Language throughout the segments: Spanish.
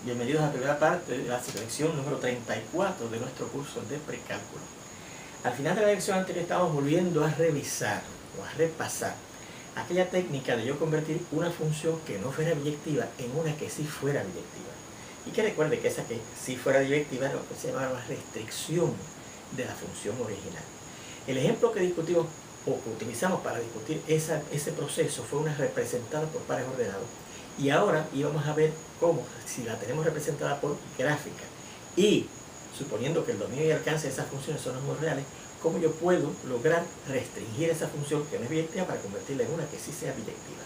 Bienvenidos a la primera parte de la lección número 34 de nuestro curso de precálculo. Al final de la lección anterior estamos volviendo a revisar o a repasar aquella técnica de yo convertir una función que no fuera biyectiva en una que sí fuera biyectiva. Y que recuerde que esa que sí fuera biyectiva era lo que se llamaba la restricción de la función original. El ejemplo que discutimos o que utilizamos para discutir ese proceso fue una representada por pares ordenados. Y ahora íbamos a ver cómo, si la tenemos representada por gráfica y suponiendo que el dominio y alcance de esas funciones son números reales, cómo yo puedo lograr restringir esa función que no es biyectiva para convertirla en una que sí sea biyectiva.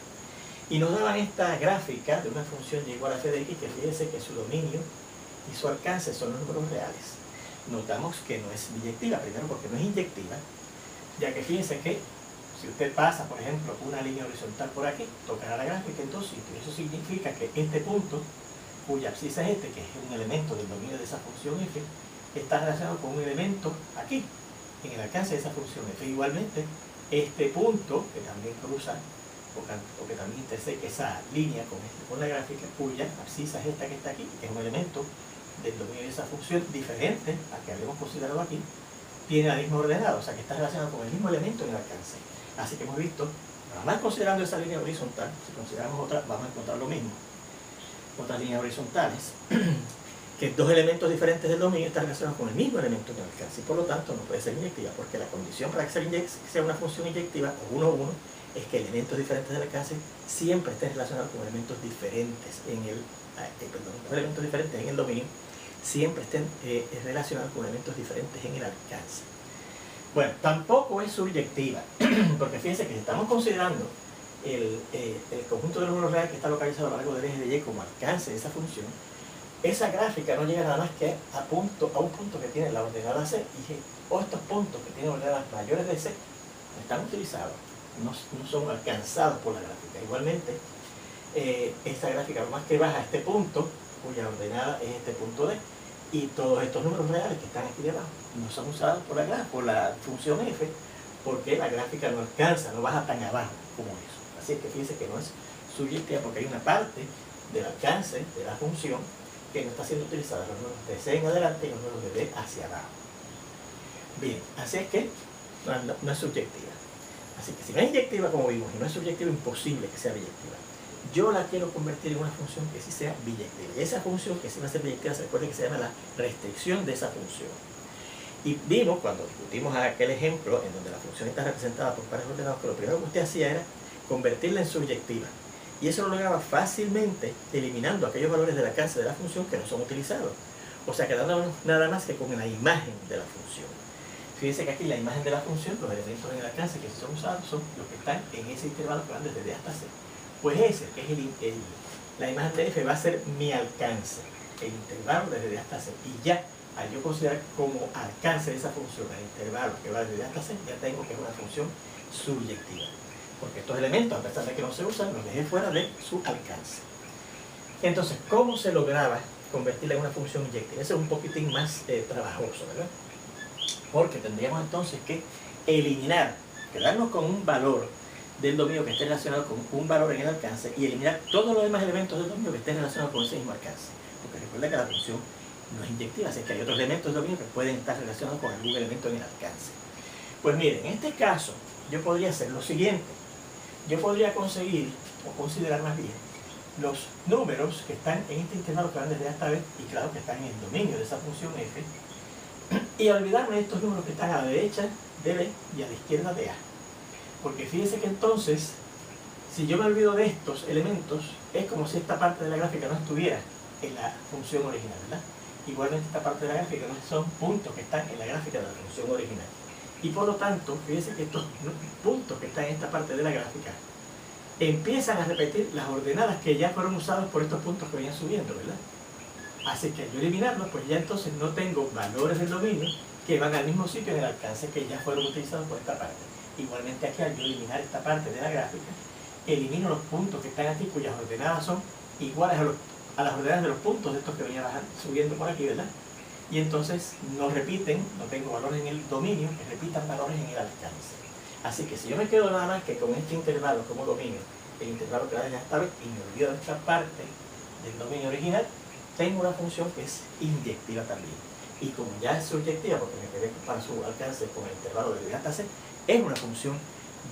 Y nos daban esta gráfica de una función y igual a f de x, que fíjense que su dominio y su alcance son los números reales. Notamos que no es biyectiva, primero porque no es inyectiva, ya que fíjense que si usted pasa, por ejemplo, una línea horizontal por aquí, tocará la gráfica en dos sitios. Eso significa que este punto, cuya abscisa es este, que es un elemento del dominio de esa función f, está relacionado con un elemento aquí, en el alcance de esa función f. Igualmente, este punto, que también cruza, o que también interseca esa línea con la gráfica, cuya abscisa es esta que está aquí, que es un elemento del dominio de esa función diferente a que habíamos considerado aquí, tiene la misma ordenada, o sea que está relacionado con el mismo elemento en el alcance. Así que hemos visto, nada más considerando esa línea horizontal, si consideramos otra, vamos a encontrar lo mismo. Otras líneas horizontales, que dos elementos diferentes del dominio están relacionados con el mismo elemento en el alcance, y por lo tanto no puede ser inyectiva, porque la condición para que sea una función inyectiva, o 1, es que elementos diferentes del alcance siempre estén relacionados con elementos diferentes en el, elementos diferentes en el dominio, siempre estén relacionados con elementos diferentes en el alcance. Bueno, tampoco es subyectiva, porque fíjense que si estamos considerando el conjunto de los números reales que está localizado a lo largo del eje de y como alcance de esa función, esa gráfica no llega nada más que a un punto que tiene la ordenada C, o estos puntos que tienen ordenadas mayores de C no están utilizados, no son alcanzados por la gráfica. Igualmente, esta gráfica lo más que baja a este punto, cuya ordenada es este punto D, y todos estos números reales que están aquí debajo no son usados por la función f, porque la gráfica no alcanza, no baja tan abajo como eso. Así es que fíjense que no es subyectiva, porque hay una parte del alcance de la función que no está siendo utilizada, los números de C en adelante y los números de D hacia abajo. Bien, así es que no es subyectiva. Así que si no es inyectiva, como vimos, y no es subyectiva, imposible que sea biyectiva. Yo la quiero convertir en una función que sí sea biyectiva. Y esa función que sí va a ser biyectiva, se recuerden que se llama la restricción de esa función. Y vimos, cuando discutimos aquel ejemplo, en donde la función está representada por pares ordenados, que lo primero que usted hacía era convertirla en subyectiva. Y eso lo lograba fácilmente eliminando aquellos valores del alcance de la función que no son utilizados. O sea, quedándonos nada más que con la imagen de la función. Fíjense que aquí la imagen de la función, los elementos en el alcance que son usados, son los que están en ese intervalo que van desde D hasta C. Pues ese, que es la imagen de f, va a ser mi alcance, el intervalo desde D hasta C. Y ya, al yo considerar como alcance de esa función el intervalo que va desde D hasta C, ya tengo que es una función subyectiva. Porque estos elementos, a pesar de que no se usan, los dejé fuera de su alcance. Entonces, ¿cómo se lograba convertirla en una función inyectiva? Eso es un poquitín más trabajoso, ¿verdad? Porque tendríamos entonces que eliminar, quedarnos con un valor del dominio que esté relacionado con un valor en el alcance y eliminar todos los demás elementos del dominio que estén relacionados con ese mismo alcance. Porque recuerda que la función no es inyectiva, así que hay otros elementos del dominio que pueden estar relacionados con algún elemento en el alcance. Pues miren, en este caso yo podría hacer lo siguiente. Yo podría conseguir, o considerar más bien, los números que están en este intervalo que van desde A hasta B, y claro que están en el dominio de esa función f, y olvidarme de estos números que están a la derecha de B y a la izquierda de A. Porque fíjense que entonces, si yo me olvido de estos elementos, es como si esta parte de la gráfica no estuviera en la función original, ¿verdad? Igualmente esta parte de la gráfica no son puntos que están en la gráfica de la función original. Y por lo tanto, fíjense que estos puntos que están en esta parte de la gráfica empiezan a repetir las ordenadas que ya fueron usadas por estos puntos que venían subiendo, ¿verdad? Así que al yo eliminarlos, pues ya entonces no tengo valores del dominio que van al mismo sitio en el alcance que ya fueron utilizados por esta parte. Igualmente aquí, al yo eliminar esta parte de la gráfica, elimino los puntos que están aquí, cuyas ordenadas son iguales a las ordenadas de los puntos de estos que venían subiendo por aquí, ¿verdad? Y entonces no repiten, no tengo valores en el dominio que repitan valores en el alcance. Así que si yo me quedo nada más que con este intervalo como dominio, el intervalo que va desde hasta B, y me olvido de esta parte del dominio original, tengo una función que es inyectiva también. Y como ya es subyectiva, porque me quedé para su alcance con el intervalo de hasta c, es una función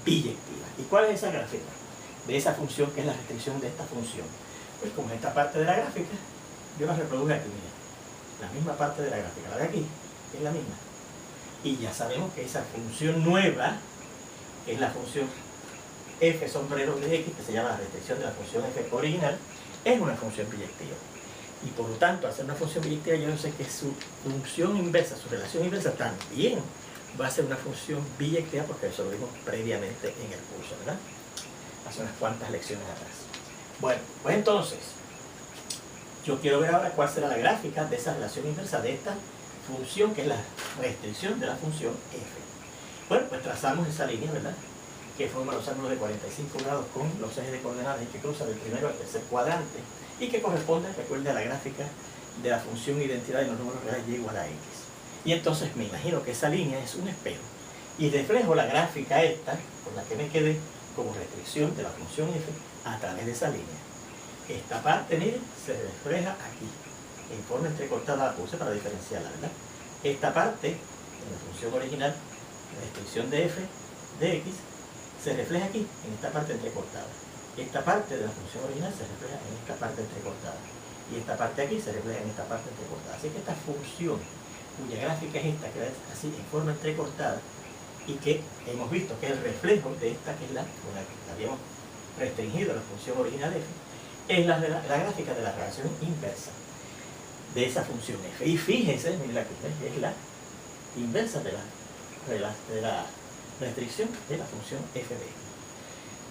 biyectiva. ¿Y cuál es esa gráfica? De esa función que es la restricción de esta función. Pues como esta parte de la gráfica, yo la reproduje aquí, mira. La misma parte de la gráfica, la de aquí, es la misma. Y ya sabemos que esa función nueva, que es la función f sombrero de x, que se llama la restricción de la función f original, es una función biyectiva. Y por lo tanto, al ser una función biyectiva, yo sé que su función inversa, su relación inversa también va a ser una función biyectiva, porque eso lo vimos previamente en el curso, ¿verdad? Hace unas cuantas lecciones atrás. Bueno, pues entonces, yo quiero ver ahora cuál será la gráfica de esa relación inversa de esta función, que es la restricción de la función f. Bueno, pues trazamos esa línea, ¿verdad?, que forma los ángulos de 45 grados con los ejes de coordenadas y que cruza del primero al tercer cuadrante y que corresponde, recuerde, a la gráfica de la función identidad de los números reales y igual a x. Y entonces me imagino que esa línea es un espejo y reflejo la gráfica esta, con la que me quedé como restricción de la función f a través de esa línea. Esta parte, miren, se refleja aquí, en forma entrecortada, la puse para diferenciarla, ¿verdad? Esta parte, en la función original, la restricción de f de x, se refleja aquí, en esta parte entrecortada. Esta parte de la función original se refleja en esta parte entrecortada. Y esta parte aquí se refleja en esta parte entrecortada. Así que esta función, cuya gráfica es esta, que es así, en forma entrecortada, y que hemos visto que es el reflejo de esta, que es la con la que habíamos restringido la función original f, es la gráfica de la relación inversa de esa función f. Y fíjense, miren aquí, es la inversa de la restricción de la función f de x.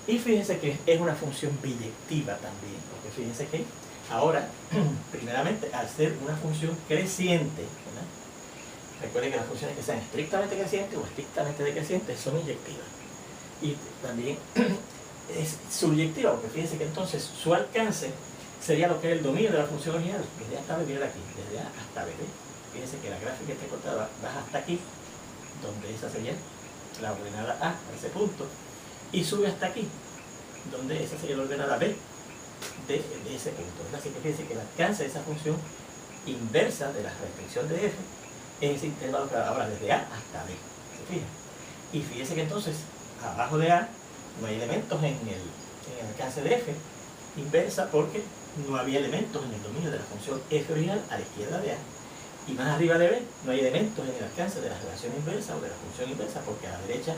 Y fíjense que es una función biyectiva también, porque fíjense que ahora, primeramente, al ser una función creciente, ¿verdad?, recuerden que las funciones que sean estrictamente crecientes o estrictamente decrecientes son inyectivas. Y también es subyectiva, porque fíjense que entonces su alcance sería lo que es el dominio de la función original, desde A hasta B, miren aquí, desde A hasta B. Fíjense que la gráfica está cortada, baja hasta aquí, donde esa sería la ordenada A, a ese punto, y sube hasta aquí, donde esa sería la ordenada B de ese punto. Así que fíjense que el alcance de esa función inversa de la restricción de f es ese intervalo que ahora desde A hasta B. ¿Se fijan? Y fíjense que entonces, abajo de A no hay elementos en el alcance de f inversa, porque no había elementos en el dominio de la función f original a la izquierda de A. Y más arriba de B no hay elementos en el alcance de la relación inversa o de la función inversa, porque a la derecha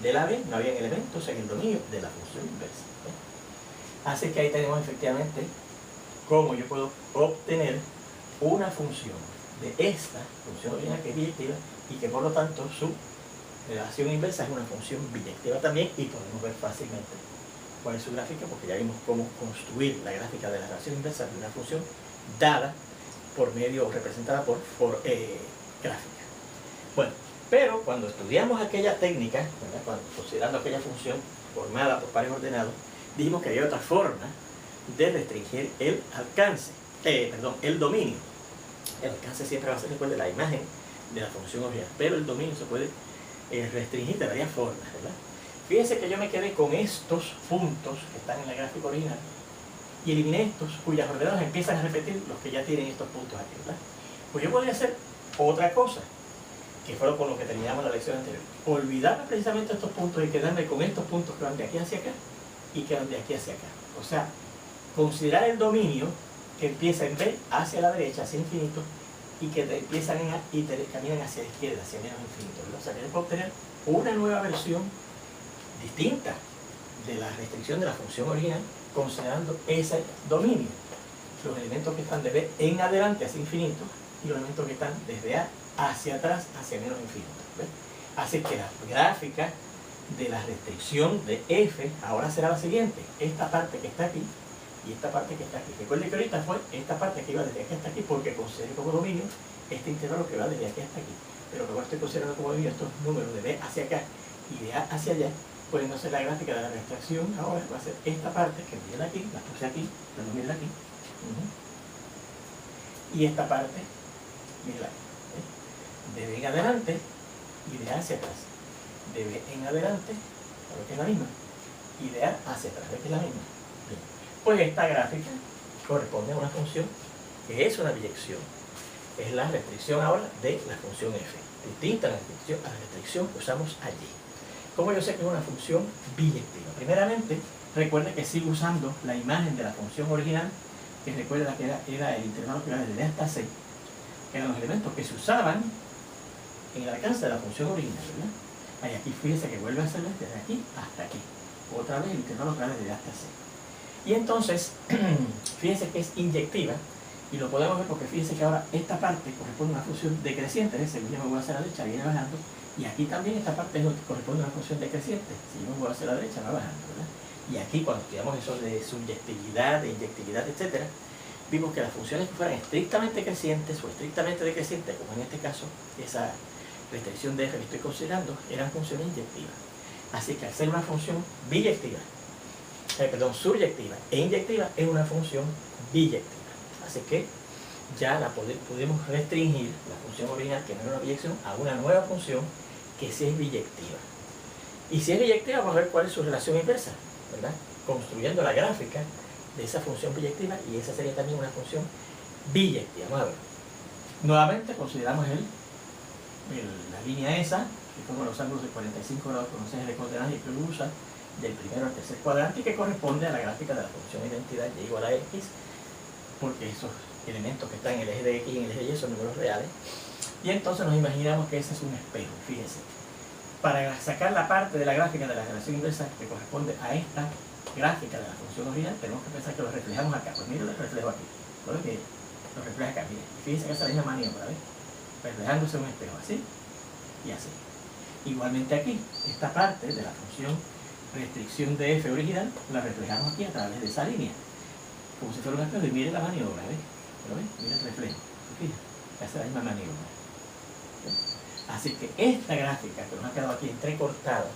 de la B no había elementos en el dominio de la función inversa. Así que ahí tenemos efectivamente cómo yo puedo obtener una función de esta función original, que es biyectiva, y que por lo tanto su relación inversa es una función biyectiva también, y podemos ver fácilmente cuál es su gráfica, porque ya vimos cómo construir la gráfica de la relación inversa de una función dada por medio o representada por gráfica. Bueno, pero cuando estudiamos aquella técnica, ¿verdad?, considerando aquella función formada por pares ordenados, dijimos que había otra forma de restringir el alcance, el dominio. El alcance siempre va a ser, recuerde, la imagen de la función original, pero el dominio se puede restringir de varias formas, ¿verdad? Fíjense que yo me quedé con estos puntos que están en la gráfica original y eliminé estos cuyas ordenadas empiezan a repetir los que ya tienen estos puntos aquí, ¿verdad? Pues yo podría hacer otra cosa, que fue con lo que terminamos la lección anterior. Olvidarme precisamente estos puntos y quedarme con estos puntos que van de aquí hacia acá y que van de aquí hacia acá. O sea, considerar el dominio que empieza en B hacia la derecha, hacia infinito, y que empiezan en A y caminan hacia la izquierda, hacia menos infinito, ¿verdad? O sea, que puedo obtener una nueva versión distinta de la restricción de la función original, considerando ese dominio. Los elementos que están de B en adelante hacia infinito y los elementos que están desde A hacia atrás hacia menos infinito. ¿Ves? Así que la gráfica de la restricción de f ahora será la siguiente: esta parte que está aquí y esta parte que está aquí. Recuerden que ahorita fue esta parte que iba desde aquí hasta aquí, porque considero como dominio este intervalo que va desde aquí hasta aquí. Pero luego estoy considerando como dominio estos números de B hacia acá y de A hacia allá. Pues entonces la gráfica de la restricción ahora va a ser esta parte, que miren aquí, la puse aquí, la miren aquí. Y esta parte, miren aquí, de B en adelante y de A hacia atrás. De B en adelante, ¿sabes que es la misma? Y de A hacia atrás, ¿ves que es la misma? Bien. Pues esta gráfica corresponde a una función que es una biyección. Es la restricción ahora de la función f, distinta a la restricción que usamos allí. ¿Cómo yo sé que es una función biyectiva? Primeramente, recuerde que sigo usando la imagen de la función original, que recuerda que era el intervalo que iba desde D hasta C, que eran los elementos que se usaban en el alcance de la función original, ¿verdad? Ahí aquí fíjese que vuelve a ser desde aquí hasta aquí. Otra vez el intervalo que va desde D hasta C. Y entonces, fíjense que es inyectiva, y lo podemos ver porque fíjense que ahora esta parte corresponde a una función decreciente, es decir, según yo me voy hacia la derecha, viene bajando, y aquí también esta parte corresponde a una función decreciente, si yo me voy hacia la derecha, va bajando, ¿verdad? Y aquí cuando estudiamos eso de subyectividad, de inyectividad, etc., vimos que las funciones que fueran estrictamente crecientes o estrictamente decrecientes, como en este caso, esa restricción de f que estoy considerando, eran funciones inyectivas. Así que al ser una función biyectiva, subyectiva e inyectiva, es una función biyectiva. Así que ya pudimos restringir la función original, que no era una biyección, a una nueva función que sí es biyectiva. Y si es biyectiva, vamos a ver cuál es su relación inversa, ¿verdad? Construyendo la gráfica de esa función biyectiva, y esa sería también una función biyectiva. Vamos a ver. Nuevamente consideramos la línea esa, que como los ángulos de 45 grados con los ejes de coordenadas y que lo usa del primero al tercer cuadrante, y que corresponde a la gráfica de la función identidad y igual a x, porque esos elementos que están en el eje de x y en el eje de y son números reales. Y entonces nos imaginamos que ese es un espejo, fíjense. Para sacar la parte de la gráfica de la relación inversa que corresponde a esta gráfica de la función original, tenemos que pensar que lo reflejamos acá. Pues miren el reflejo aquí. ¿Lo ven? Que lo refleja acá, miren. Fíjense que esa es la misma maniobra, ¿ves? Reflejándose en un espejo, así y así. Igualmente aquí, esta parte de la función restricción de f original la reflejamos aquí a través de esa línea, como si fuera un espejo, y miren la maniobra, ¿ves? ¿Lo ven? Miren el reflejo. Fíjense, esa es la misma maniobra. Así que esta gráfica que nos ha quedado aquí entrecortada,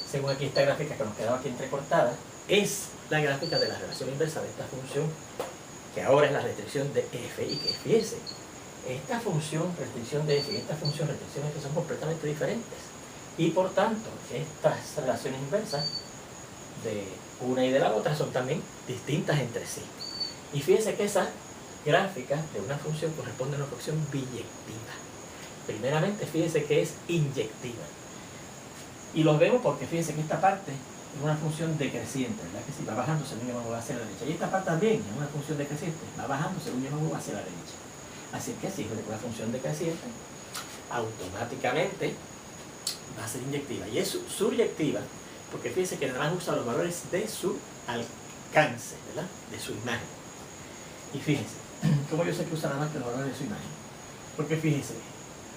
según aquí esta gráfica que nos ha quedado aquí entrecortada, es la gráfica de la relación inversa de esta función, que ahora es la restricción de f, y que fíjense, esta función restricción de f y esta función restricción de f son completamente diferentes. Y por tanto, estas relaciones inversas de una y de la otra son también distintas entre sí. Y fíjense que esa gráfica de una función corresponde a una función biyectiva. Primeramente, fíjense que es inyectiva. Y lo vemos porque fíjense que esta parte es una función decreciente, ¿verdad? Que si va bajando según yo me voy hacia la derecha. Y esta parte también es una función decreciente, va bajando según yo me voy hacia la derecha. Así que si es una función decreciente, automáticamente va a ser inyectiva. Y es subyectiva, porque fíjense que nada más usa los valores de su alcance, ¿verdad? De su imagen. Y fíjense, ¿cómo yo sé que usa nada más que los valores de su imagen? Porque fíjense,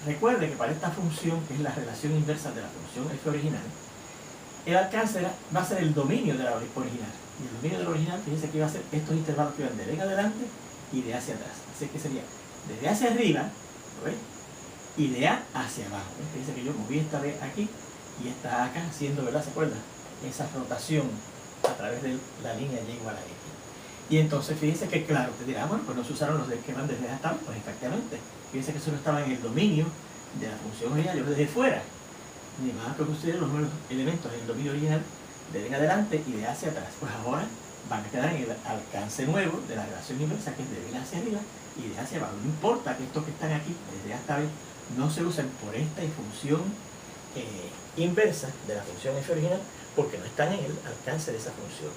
recuerde que para esta función, que es la relación inversa de la función f original, el alcance va a ser el dominio de la original. Y el dominio de la original, fíjense que va a ser estos intervalos que van de D adelante y de A hacia atrás. Así que sería de D hacia arriba, ¿lo ves? Y de A hacia abajo. ¿Ves? Fíjense que yo moví esta B aquí y esta acá, haciendo, ¿verdad? ¿Se acuerdan? Esa rotación a través de la línea y igual a X. Y entonces fíjense que, claro, te dirá, bueno, pues no se usaron los que van desde hasta abajo. Pues efectivamente, fíjense que eso no estaba en el dominio de la función original, yo desde fuera. Ni más que considerar los nuevos elementos en el dominio original de D en adelante y de A hacia atrás. Pues ahora van a quedar en el alcance nuevo de la relación inversa, que es de D hacia arriba y de A hacia abajo. No importa que estos que están aquí, desde A hasta B, no se usen por esta función inversa de la función f original, porque no están en el alcance de esa función.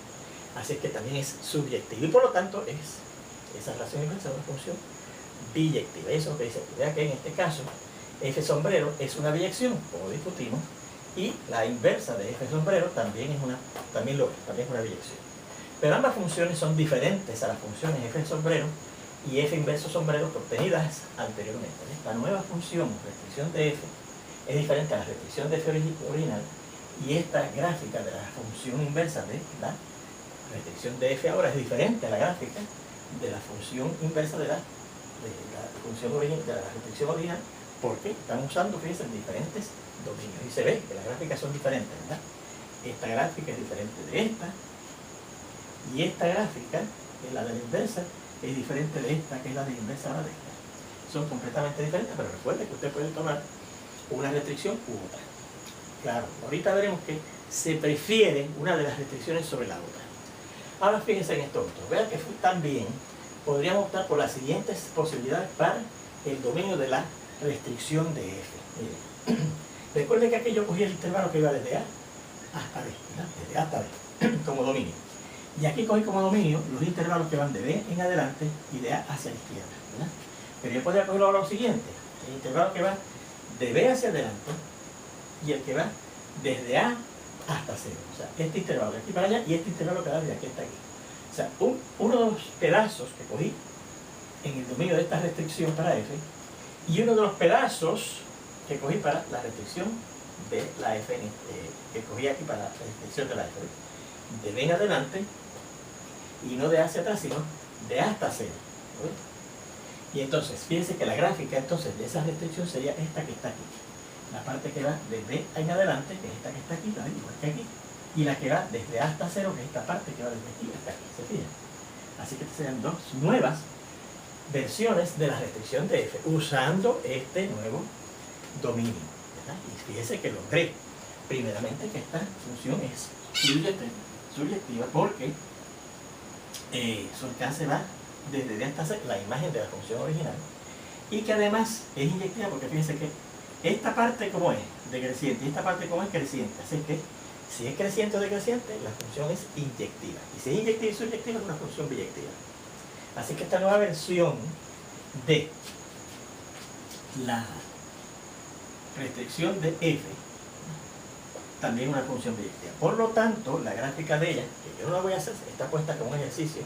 Así es que también es subyectiva, y por lo tanto esa relación inversa de una función biyectiva. Eso es lo que dice. Vea que en este caso f sombrero es una biyección, como discutimos, y la inversa de f sombrero también es una biyección. Pero ambas funciones son diferentes a las funciones f sombrero y f inverso sombrero obtenidas anteriormente. Esta nueva función, restricción de f, es diferente a la restricción de f original, y esta gráfica de la función inversa de la restricción de f ahora es diferente a la gráfica de la función inversa de la restricción original, porque están usando, fíjense, diferentes dominios. Y se ve que las gráficas son diferentes, ¿verdad? Esta gráfica es diferente de esta, y esta gráfica, que es la de la inversa, es diferente de esta, que es la de la inversa ahora de esta. Son completamente diferentes, pero recuerde que usted puede tomar una restricción u otra. Claro, ahorita veremos que se prefiere una de las restricciones sobre la otra. Ahora fíjense en esto otro. Vean que también podríamos optar por las siguientes posibilidades para el dominio de la restricción de f. Mire, recuerde que aquí yo cogí el intervalo que iba desde A hasta B, ¿verdad? Desde A hasta B, como dominio. Y aquí cogí como dominio los intervalos que van de B en adelante y de A hacia la izquierda, ¿verdad? Pero yo podría cogerlo ahora lo siguiente, el intervalo que va de B hacia adelante y el que va desde A hasta 0. O sea, este intervalo de aquí para allá y este intervalo que va de aquí hasta aquí. O sea, uno de los pedazos que cogí en el dominio de esta restricción para f y uno de los pedazos que cogí para la restricción de la f, que cogí aquí para la restricción de la f, de B en adelante y no de A hacia atrás, sino de A hasta 0. ¿Sí? Y entonces, fíjense que la gráfica entonces de esa restricción sería esta que está aquí. La parte que va de B en adelante, que es esta que está aquí, igual que aquí, y la que va desde A hasta 0, que es esta parte que va desde aquí hasta aquí, ¿se fijan? Así que estas serían dos nuevas versiones de la restricción de f usando este nuevo dominio, ¿verdad? Y fíjense que logré primeramente que esta función es subyectiva porque su alcance va desde D hasta C, la imagen de la función original, y que además es inyectiva porque fíjense que esta parte como es decreciente y esta parte como es creciente, así que si es creciente o decreciente, la función es inyectiva, y si es inyectiva y subyectiva es una función biyectiva. Así que esta nueva versión de la restricción de f también es una función biyectiva. Por lo tanto, la gráfica de ella, que yo no la voy a hacer, está puesta como un ejercicio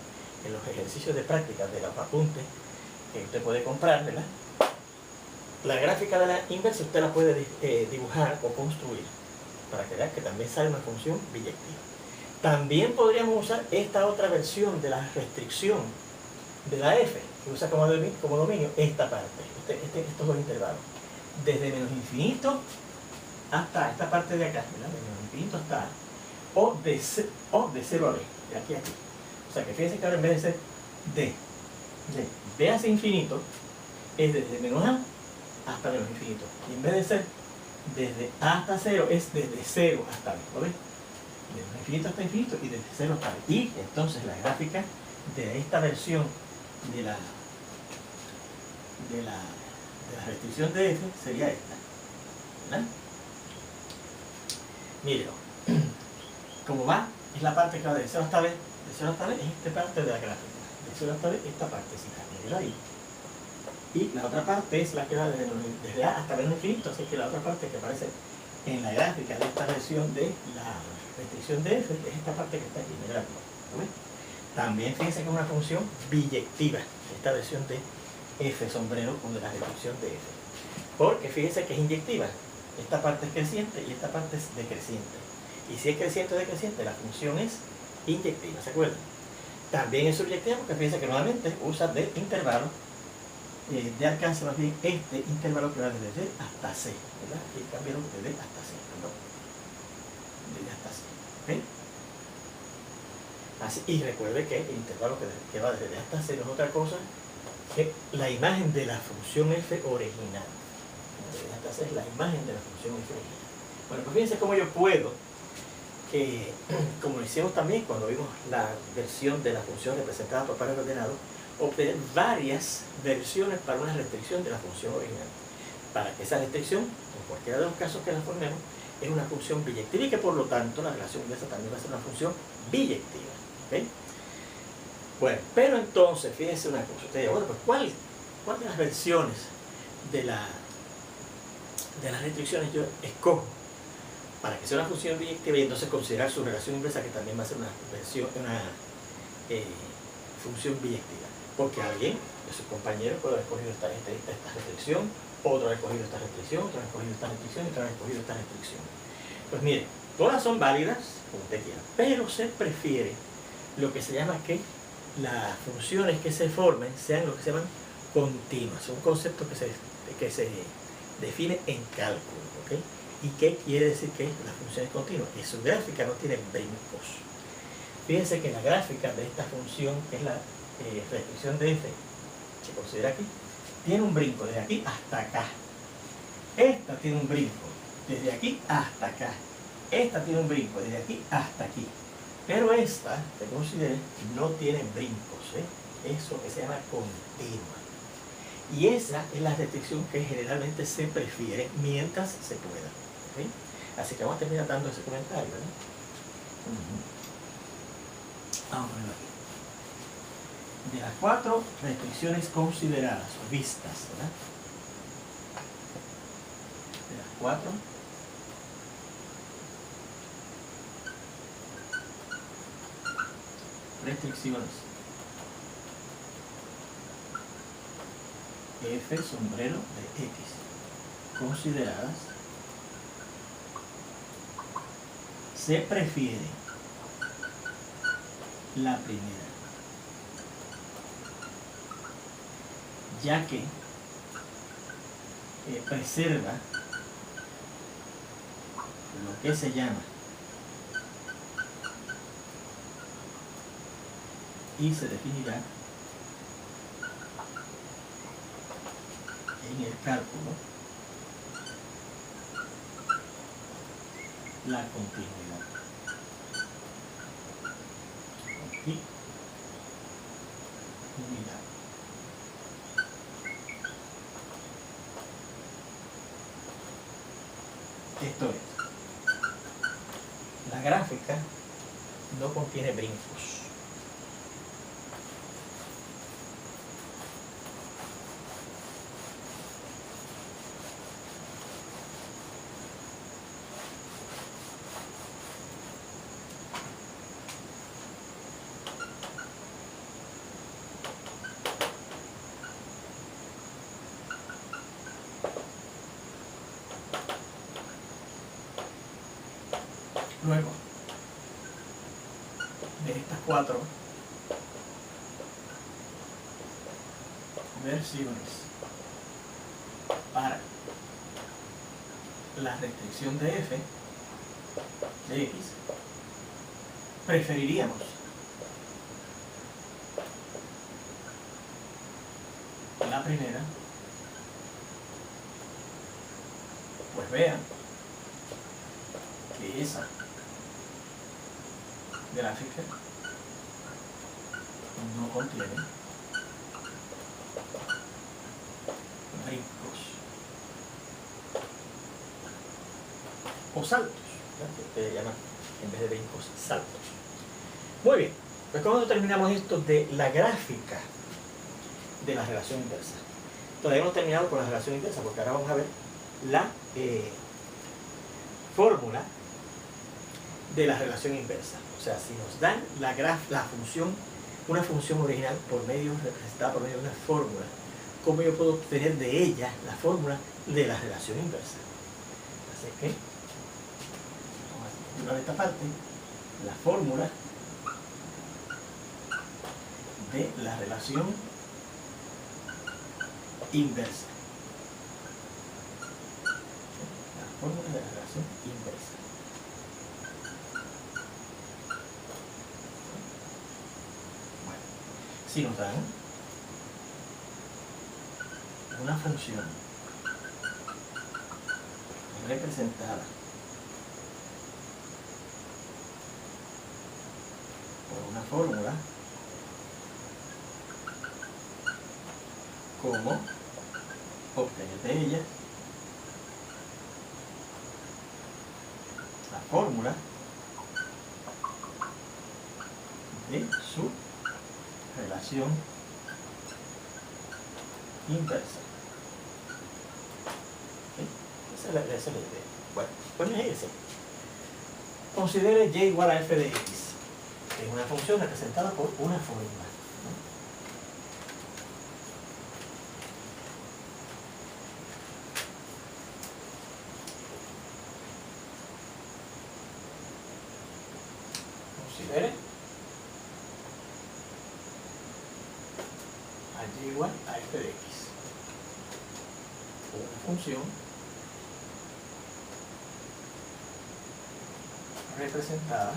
en los ejercicios de práctica de los apuntes que usted puede comprar, ¿verdad? La gráfica de la inversa usted la puede dibujar o construir para que vea que también sale una función biyectiva. También podríamos usar esta otra versión de la restricción de la f, que usa como dominio esta parte, estos dos intervalos, desde menos infinito hasta esta parte de acá, ¿verdad? De menos infinito hasta A, o de 0 a B, de aquí a aquí. O sea que fíjense que ahora en vez de ser de B hacia infinito, es desde menos A hasta menos infinito. Y en vez de ser desde A hasta 0, es desde 0 hasta B, ¿lo ves? Desde infinito hasta infinito y desde 0 hasta B. Y entonces la gráfica de esta versión de la restricción de f sería esta, ¿verdad? Mírenlo. Como va, es la parte que va de 0 hasta B. De 0 hasta B es esta parte de la gráfica. De 0 hasta B, esta partecita. Mírenla ahí. Y la otra parte es la que va desde A hasta menos infinito. Así que la otra parte que aparece en la gráfica de esta versión de la restricción de f es esta parte que está aquí. Mírenla aquí. ¿Lo ves? También fíjense que es una función biyectiva, esta versión de f sombrero o de la reducción de f. Porque fíjense que es inyectiva. Esta parte es creciente y esta parte es decreciente. Y si es creciente o decreciente, la función es inyectiva, ¿se acuerdan? También es subyectiva porque fíjense que nuevamente usa de intervalo, de alcance más bien este intervalo que va desde D hasta C, ¿verdad? Y cambiaron de D hasta C, perdón. De D hasta C, ¿ok? Así, y recuerde que el intervalo que va desde D hasta C no es otra cosa que la imagen de la función f original. De D hasta C es la imagen de la función f original. Bueno, pues fíjense cómo yo puedo, como lo hicimos también cuando vimos la versión de la función representada por pares ordenados, obtener varias versiones para una restricción de la función original. Para que esa restricción, en cualquiera de los casos que la formemos, es una función biyectiva y que por lo tanto la relación inversa también va a ser una función biyectiva. ¿Okay? Bueno, pero entonces, fíjense una cosa, ustedes dirán, bueno, pues ¿cuál de las versiones de las restricciones yo escojo para que sea una función biyectiva y entonces considerar su relación inversa que también va a ser una función biyectiva? Porque alguien de sus compañeros puede haber escogido esta restricción, otro ha escogido esta restricción, otro ha escogido esta restricción y otro ha escogido esta restricción. Pues miren, todas son válidas, como usted quiera, pero se prefiere lo que se llama que las funciones que se formen sean lo que se llaman continuas. Un concepto que se define en cálculo, ¿ok? ¿Y qué quiere decir que la función es continua? Que su gráfica no tiene brincos. Fíjense que la gráfica de esta función, que es la restricción de f, se considera aquí, tiene un brinco desde aquí hasta acá. Esta tiene un brinco desde aquí hasta acá. Esta tiene un brinco desde aquí hasta aquí. Pero esta, que considere, no tiene brincos, ¿eh? eso que se llama continua. Y esa es la restricción que generalmente se prefiere mientras se pueda. ¿Okay? Así que vamos a terminar dando ese comentario, ¿verdad? Vamos a ponerlo aquí. De las 4 restricciones consideradas o vistas, ¿verdad? De las 4 restricciones. F sombrero de X consideradas, se prefiere la primera, ya que preserva lo que se llama y se definirá en el cálculo la continuidad. Continuidad. Esto es, la gráfica no contiene brincos. Luego, de estas 4 versiones para la restricción de F de X, preferiríamos la primera. Pues vean que esa gráfica no contiene brincos o saltos, ¿verdad? Que ustedes llaman, en vez de brincos, saltos. Muy bien, pues cuando terminamos esto de la gráfica de la relación inversa, todavía no hemos terminado con la relación inversa, porque ahora vamos a ver la fórmula de la relación inversa. O sea, si nos dan la función, una función original representada por medio de una fórmula, ¿cómo yo puedo obtener de ella la fórmula de la relación inversa? Así que, vamos a continuar esta parte, la fórmula de la relación inversa. La fórmula de la relación inversa. Si nos dan una función representada por una fórmula, ¿cómo obtener de ella la fórmula de su relación inversa? ¿Sí? Esa es la idea. Bueno, pues fíjense. Considere y igual a f de x. Es una función representada por una fórmula, ¿no? Considere y igual a f de x, una función representada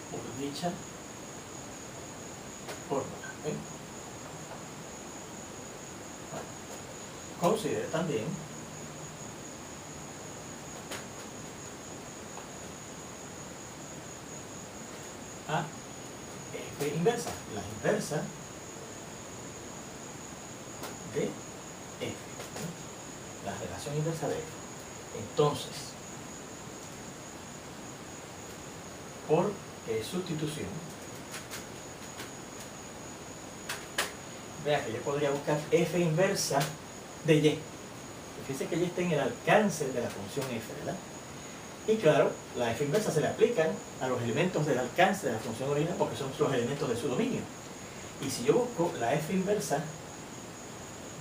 por dicha fórmula. ¿Okay? Bueno, considere también a f inversa, la inversa de f, ¿no? La relación inversa de f. Entonces, por sustitución, vea que yo podría buscar f inversa de y. Fíjense que y está en el alcance de la función f, ¿verdad? Y claro, la f inversa se le aplican a los elementos del alcance de la función original porque son los elementos de su dominio. Y si yo busco la f inversa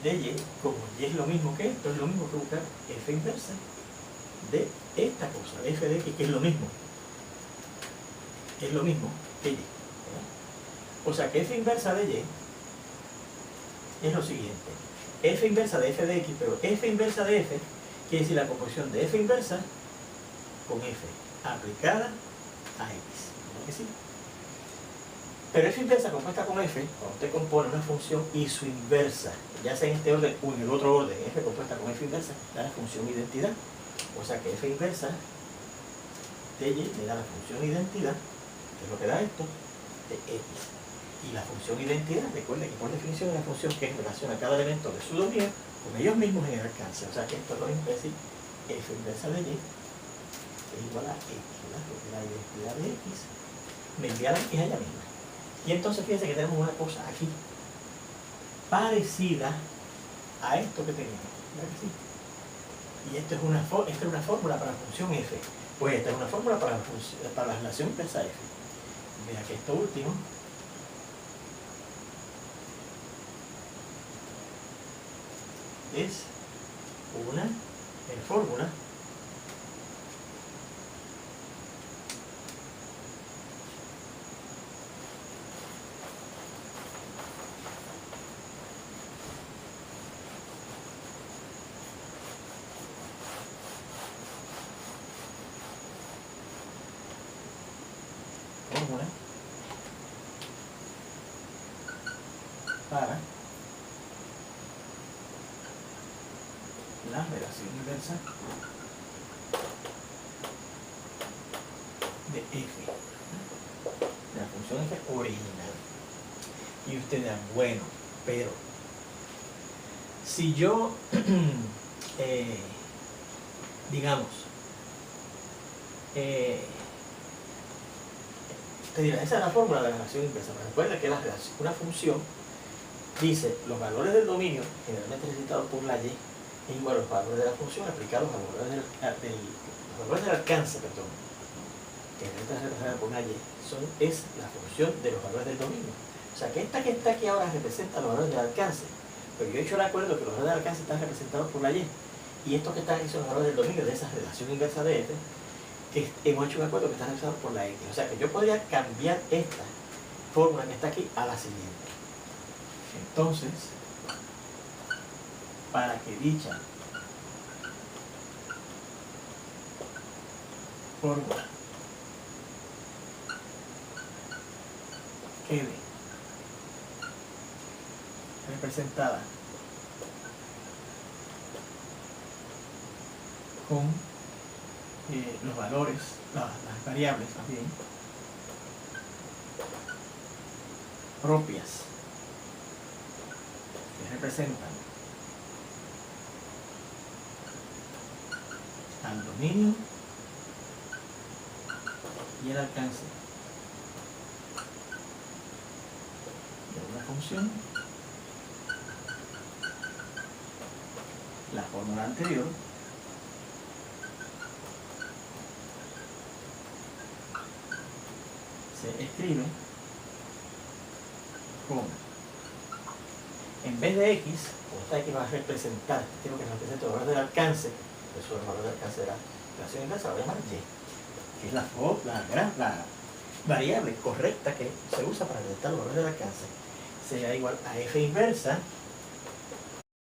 de y, como y es lo mismo que esto, es lo mismo que buscar f inversa de esta cosa, f de x, que es lo mismo. Es lo mismo que y, ¿verdad? O sea que f inversa de y es lo siguiente. F inversa de f de x, pero f inversa de f quiere decir la composición de f inversa con f aplicada a x, ¿verdad que sí? Pero f inversa compuesta con f, cuando usted compone una función y su inversa, ya sea en este orden o en el otro orden, f compuesta con f inversa, da la función identidad. O sea que f inversa de y le da la función identidad, que es lo que da esto, de x. Y la función identidad, recuerde que por definición es la función que relaciona cada elemento de su dominio con ellos mismos en el alcance. O sea que esto es lo mismo que decir f inversa de y es igual a x, ¿verdad? Porque la identidad de x me envía la x a ella misma. Y entonces fíjense que tenemos una cosa aquí parecida a esto que teníamos, ¿verdad que sí? Y esto es una fórmula para la función f. Pues esta es una fórmula para la relación inversa f. Vea que esto último es una fórmula para la relación inversa de f, de la función f original. Y usted dirá, bueno, pero si yo digamos te dirá, esa es la fórmula de la relación inversa. Pero recuerda que una función dice los valores del dominio generalmente representados por la y es igual a los valores de la función aplicados a los valores del alcance, perdón, que está representada por una y, es la función de los valores del dominio. O sea que esta que está aquí ahora representa los valores del alcance, pero yo he hecho el acuerdo que los valores del alcance están representados por la y estos que están aquí son los valores del dominio de esa relación inversa de f, que hemos hecho un acuerdo que están representados por la x. O sea que yo podría cambiar esta fórmula que está aquí a la siguiente. Entonces, para que dicha fórmula quede representada con los valores, las variables más bien, propias que representan al dominio y el alcance de una función, la fórmula anterior se escribe como, en vez de x, como esta x va a representar, tengo que representar el valor del alcance, eso es el valor del alcance de la relación inversa, lo voy a llamar y, que es la variable correcta que se usa para representar los valores del alcance, será igual a f inversa